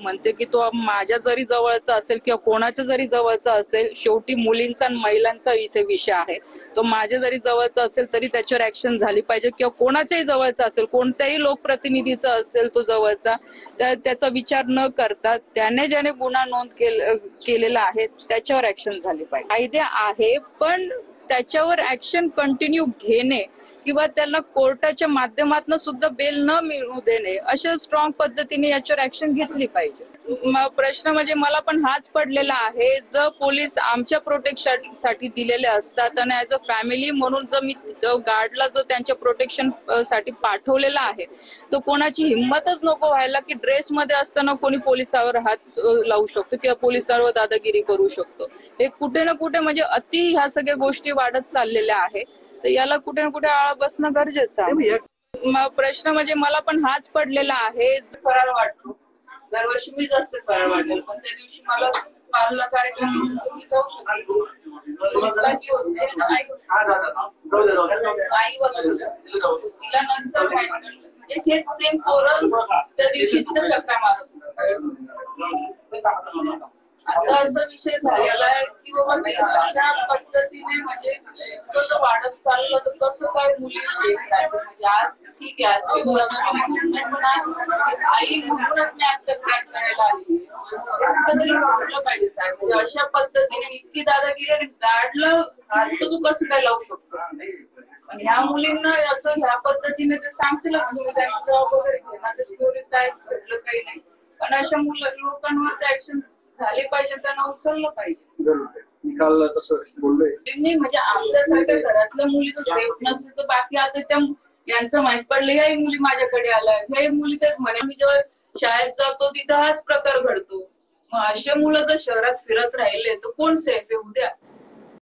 म्हणते की तो माझ्या जरी जवळचा असेल किंवा कोणाच्या जरी जवळचा असेल, शेवटी मुलींचा आणि महिलांचा इथे विषय आहे. तो माझ्या जरी जवळचा असेल तरी त्याच्यावर ऍक्शन झाली पाहिजे, किंवा कोणाच्याही जवळचा असेल, कोणत्याही लोकप्रतिनिधीचा असेल तो जवळचा, तर त्याचा विचार न करता त्याने ज्याने गुन्हा नोंद केलेला आहे त्याच्यावर ऍक्शन झाली पाहिजे. कायदे आहे पण त्याच्यावर ऍक्शन कंटिन्यू घेणे किंवा त्याला कोर्टाच्या माध्यमातून सुद्धा बेल न मिळू देणे, अशा स्ट्रॉंग पद्धतीने याच्यावर ऍक्शन घेतली पाहिजे. प्रश्न म्हणजे मला पण हाच पडलेला आहे, जर पोलीस आमच्या प्रोटेक्शन साठी दिलेले असतात आणि ऍज अ फॅमिली म्हणून जर मी गार्डला जर त्यांच्या प्रोटेक्शन साठी पाठवलेला आहे, तर कोणाची हिंमतच नको व्हायला की ड्रेसमध्ये असताना कोणी पोलिसावर हात लावू शकतो किंवा पोलिसांवर दादागिरी करू शकतो. हे कुठे ना कुठे म्हणजे अति ह्या सगळ्या गोष्टी वाढत चाललेल्या आहे, तर याला कुठे ना कुठे आळा बसणं गरजेचं आहे. प्रश्न म्हणजे मला पण हाच पडलेला आहे, फराळ वाटतो दरवर्षी मीच असते फराळ वाटेल, पण त्या दिवशी मला पार्लर कार्यक्रम मी जाऊ शकतो आई वगैरे तिला नंतर म्हणजे हेच सेम पोरं त्या दिवशी तिथं चक्रा मारत. आता असा विषय झालेला आहे की बाबा ते अशा पद्धतीने म्हणजे इतकं वाढत चाललं तर कसं काय मुली सेफ राहतील. म्हणजे आज ठीक आहे, आई म्हणूनच मी आज तक्रार करायला आली, कुठंतरी म्हटलं पाहिजे साहेब. म्हणजे अशा पद्धतीने इतकी दादागिरी आणि गाडला हात तू कसं काय लावू शकतो. आणि ह्या मुलींना असं ह्या पद्धतीने ते सांगतीलच तुम्ही त्यांची जॉब वगैरे घेणार स्टोरी काय घडलं काही नाही, पण अशा लोकांवर ऍक्शन झाले पाहिजे, त्यांना उचललं पाहिजे. निकाल तसं बोललोय म्हणजे आपल्यासारख्या घरातल्या मुली तर सेफ नसते तर बाकी आता त्या यांचं माहित पडलं ह्याही मुली माझ्याकडे आल्या, ह्याही मुली तेच म्हणे मी जेव्हा शाळेत जातो तिथं हाच प्रकार घडतो. मग असे मुलं जर शहरात फिरत राहिले तर कोण सेफ आहे उद्या.